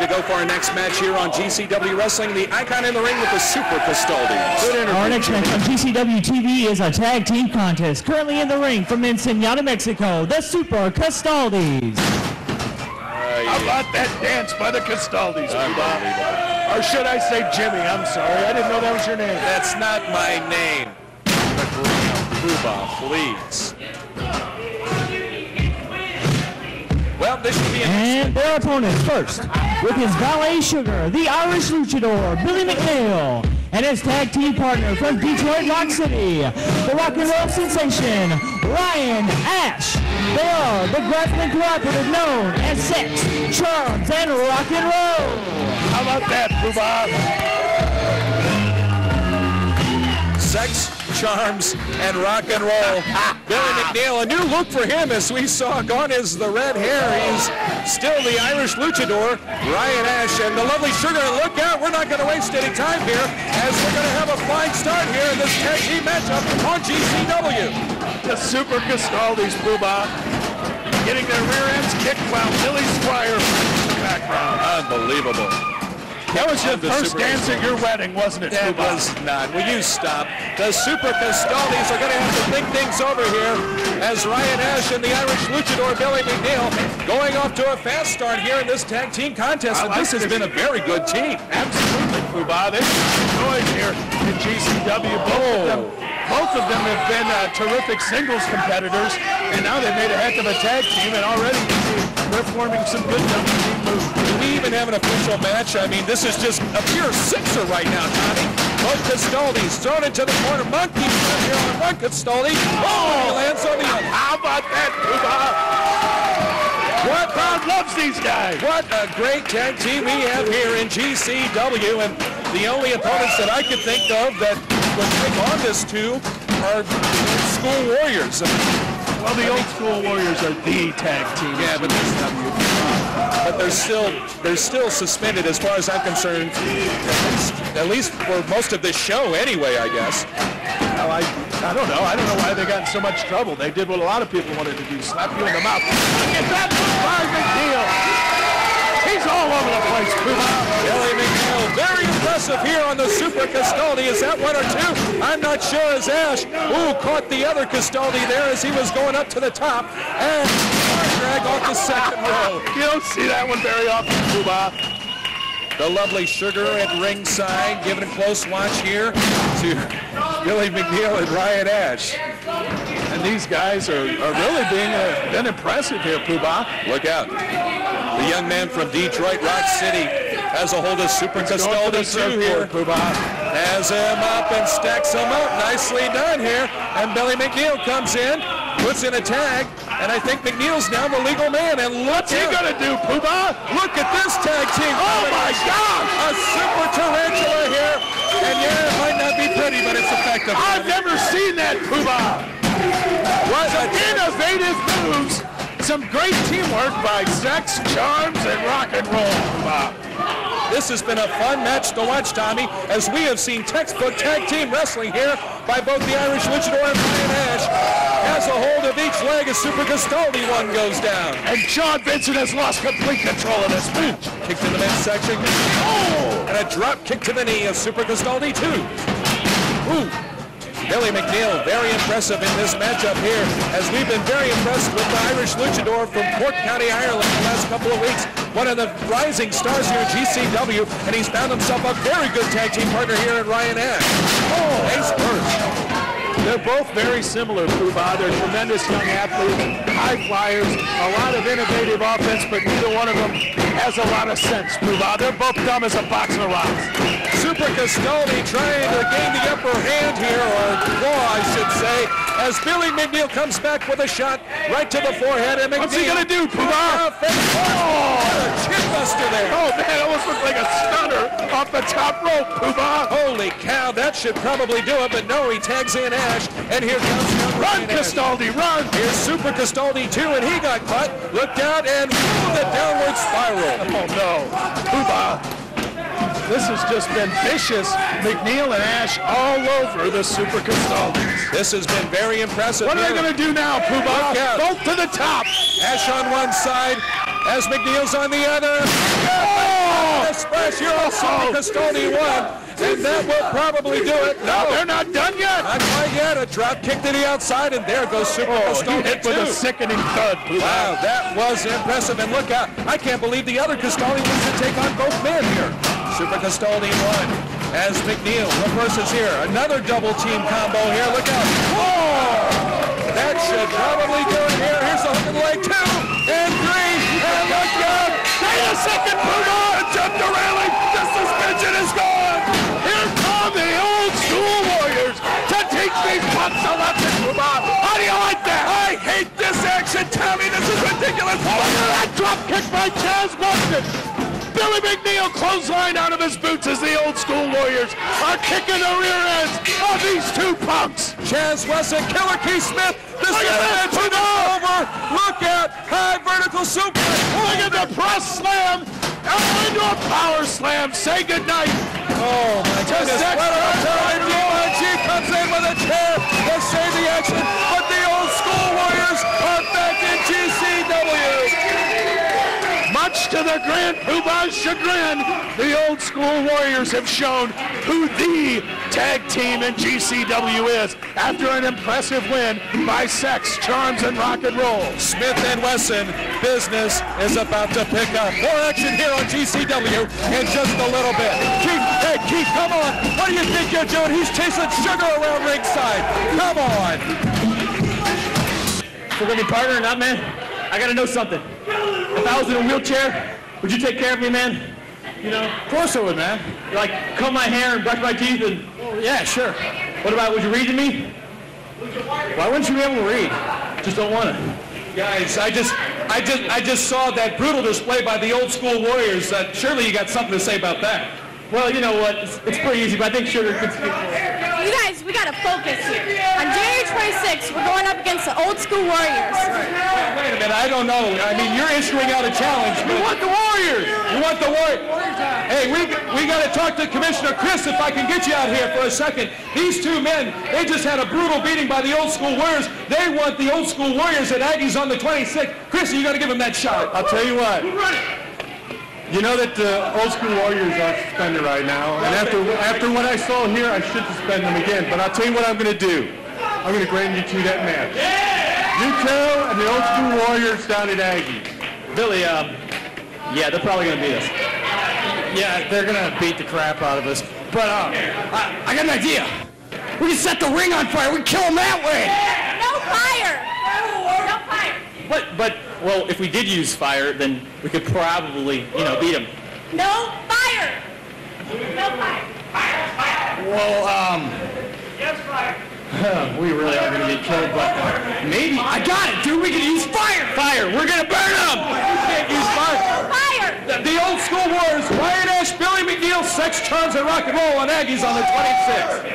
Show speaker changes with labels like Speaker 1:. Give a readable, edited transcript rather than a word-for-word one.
Speaker 1: to go for our next match here on GCW Wrestling. The Icon in the ring with the Super Castaldis.
Speaker 2: Our next match on GCW TV is a tag team contest. Currently in the ring from Ensenada, Mexico, the Super Castaldis.
Speaker 3: How about that dance by the Castaldis, Bob? Or should I say Jimmy? I'm sorry. I didn't know that was your name.
Speaker 1: That's not my name. Bob, please. Well, this should be
Speaker 2: and their opponents first, with his valet Sugar, the Irish luchador, Billy McNeil, and his tag team partner from Detroit Rock City, the rock and roll sensation, Ryan Ash. They are the grappling cooperative known as Sex, Charms, and Rock and Roll.
Speaker 3: How about that, Poobah?
Speaker 1: Sex, Charms, and Rock and Roll. Billy McNeil, a new look for him as we saw gone is the red hair. He's still the Irish luchador, Ryan Ash, and the lovely Sugar. Look out, we're not going to waste any time here as we're going to have a flying start here in this tag team matchup on GCW.
Speaker 3: The Super Castaldis, Poobah, getting their rear ends kicked while Billy Squire in the background.
Speaker 1: Unbelievable.
Speaker 3: That was your first dance at your wedding, wasn't it,
Speaker 1: That
Speaker 3: Poobah?
Speaker 1: was not. Will you stop? The Super Castaldis are going to have to think things over here as Ryan Ash and the Irish luchador Billy McNeil going off to a fast start here in this tag team contest. And this has been a very good team.
Speaker 3: Absolutely, Poobah. They've enjoyed here in GCW. Both of them have been terrific singles competitors, and now they've made a heck of a tag team, and already they're forming some good WWE moves.
Speaker 1: Do we even have an official match? I mean, this is just a pure sixer right now, Tommy. Both Castaldis thrown into the corner. Monkey here on one Castaldi. Oh, he lands on the other.
Speaker 3: How about that, Poobah? What crowd loves these guys?
Speaker 1: What a great tag team we have here in GCW, and the only opponents that I could think of that would take on this two are old school warriors.
Speaker 3: Well, the old school warriors are the tag team.
Speaker 1: Yeah, but they're still suspended as far as I'm concerned, at least for most of this show anyway, I guess.
Speaker 3: Well, I don't know. I don't know why they got in so much trouble. They did what a lot of people wanted to do, slap you in the mouth. Look at that big deal. He's all over the place, Poobah.
Speaker 1: Billy McNeil, very impressive here on the Super Castaldi. Is that one or two? I'm not sure as Ash, caught the other Castaldi there as he was going up to the top. And drag off the second row.
Speaker 3: You don't see that one very often, Poobah.
Speaker 1: The lovely Sugar at ringside, giving a close watch here to Billy McNeil and Ryan Ash.
Speaker 3: And these guys are really been impressive here, Poobah.
Speaker 1: Look out. The young man from Detroit Rock City has a hold of Super Castaldis too here.
Speaker 3: Poobah.
Speaker 1: Has him up and stacks him up. Nicely done here. And Billy McNeil comes in, puts in a tag, and I think McNeil's now the legal man. And
Speaker 3: what's he gonna do, Poobah?
Speaker 1: Look at this tag team.
Speaker 3: Oh my gosh!
Speaker 1: A super tarantula here. And yeah, it might not be pretty, but it's effective.
Speaker 3: I've never seen that, Poobah.
Speaker 1: What
Speaker 3: some innovative moves. Some great teamwork by Sex, Charms, and Rock and Roll, Poobah.
Speaker 1: This has been a fun match to watch, Tommy, as we have seen textbook tag team wrestling here by both the Irish luchador and Ryan Ash. Has a hold of each leg as Super Castaldi one goes down.
Speaker 3: And John Vincent has lost complete control of this match.
Speaker 1: Kick to the midsection. Oh! And a drop kick to the knee of Super Castaldi too. Ooh. Billy McNeil, very impressive in this matchup here, as we've been very impressed with the Irish luchador from Cork County, Ireland the last couple of weeks. One of the rising stars here at GCW, and he's found himself a very good tag team partner here in Ryan Ash. Oh, ace burst.
Speaker 3: They're both very similar, Poobah. They're tremendous young athletes, high flyers, a lot of innovative offense, but neither one of them has a lot of sense, Poobah. They're both dumb as a box of rocks.
Speaker 1: Super Castaldis trying to gain the upper hand here, or claw, I should say, as Billy McNeil comes back with a shot right to the forehead. And McNeil,
Speaker 3: what's he gonna do, Poobah?
Speaker 1: Oh, a chin buster there.
Speaker 3: Oh man, it almost looked like a stunner off the top rope, Poobah.
Speaker 1: Holy cow, that should probably do it, but no, he tags in Ash, and here comes
Speaker 3: run, Castaldi, run!
Speaker 1: Here's Super Castaldi too, and he got caught, looked out, and the downward spiral.
Speaker 3: Oh no, Poobah. This has just been vicious. McNeil and Ash all over the Super Castaldis.
Speaker 1: This has been very impressive.
Speaker 3: What are they going to do now, Poobah? Both to the top.
Speaker 1: Ash on one side, as McNeil's on the other. Oh! Splash here on Super Castaldis won, and that will probably do it.
Speaker 3: No, they're not done yet.
Speaker 1: Not quite yet. A drop kick to the outside, and there goes Super Castaldis
Speaker 3: hit with a sickening thud.
Speaker 1: Wow, that was impressive. And look out, I can't believe the other Castaldis wants to take on both men here. Super Castaldis won as McNeil reverses here. Another double team combo here. Look out. Whoa! That should probably do it here. Here's the hook and leg, 2 and 3. And look out.
Speaker 3: Wait a second, Bruno. Jump the railing. The suspension is gone. Here come the old school Warriors to teach these punks a lesson. How do you like that?
Speaker 1: I hate this action, Tommy. This is ridiculous.
Speaker 3: Look at that drop kick by Chaz Weston. Billy McNeil clothesline out of his boots as the old school Warriors are kicking the rear ends of these two punks.
Speaker 1: Chaz Weston, Killer Keith Smith. This suspension is over. Look out. High vertical suplex.
Speaker 3: Look at the press slam. Into a power slam. Say goodnight.
Speaker 1: Oh, my goodness. What a time. UNG comes in with a chair to save the action. But the old school Warriors are back in GCW.
Speaker 3: Much to the Grand Poobah's chagrin, the old school Warriors have shown who the tag team in GCW is after an impressive win by Sex, Charms, and Rock and Roll.
Speaker 1: Smith and Wesson, business is about to pick up. More action here on GCW in just a little bit. Keith, hey, Keith, come on. What do you think you're doing? He's chasing Sugar around ringside. Come on.
Speaker 2: We're gonna be partner or not, man? I gotta know something. If I was in a wheelchair, would you take care of me, man? You know?
Speaker 1: Of course I would, man.
Speaker 2: Like, comb my hair and brush my teeth and...
Speaker 1: Oh, yeah, sure.
Speaker 2: What about, would you read to me? Why wouldn't you be able to read? Just don't want to.
Speaker 1: Guys, I just saw that brutal display by the old school Warriors. Surely you got something to say about that.
Speaker 2: Well, you know what? It's pretty easy, but I think Sugar could speak for it.
Speaker 4: You guys, we gotta focus here. On January 26th, we're going up against the old school Warriors.
Speaker 1: Wait a minute, I don't know. I mean, you're issuing out a challenge.
Speaker 3: We want the Warriors.
Speaker 1: You want the Warriors? Hey, we got to talk to Commissioner Chris if I can get you out here for a second. These two men, they just had a brutal beating by the old school Warriors. They want the old school Warriors at Aggies on the 26th. Chris, you got to give them that shot.
Speaker 5: I'll tell you what. You know that the old school Warriors are suspended right now, and after what I saw here, I should suspend them again. But I'll tell you what I'm going to do. I'm going to grant you two that match. You two and the old school Warriors down at Aggie.
Speaker 2: Billy, yeah, they're probably going to beat us.
Speaker 5: Yeah, they're going to beat the crap out of us. But I got an idea. We can set the ring on fire. We can kill them that way.
Speaker 4: No fire! No fire!
Speaker 2: But, well, if we did use fire, then we could probably, beat them.
Speaker 4: No fire! No fire!
Speaker 5: Well,
Speaker 4: Yes, fire!
Speaker 5: we really are going to get killed, but maybe. I got it, dude. We can use fire. Fire. We're going to burn them.
Speaker 1: You can't use fire.
Speaker 4: Fire!
Speaker 1: The old school Warriors, Ryan Ash, Billy McNeil, Sex, Charms, and Rock and Roll on Aggies on the 26th.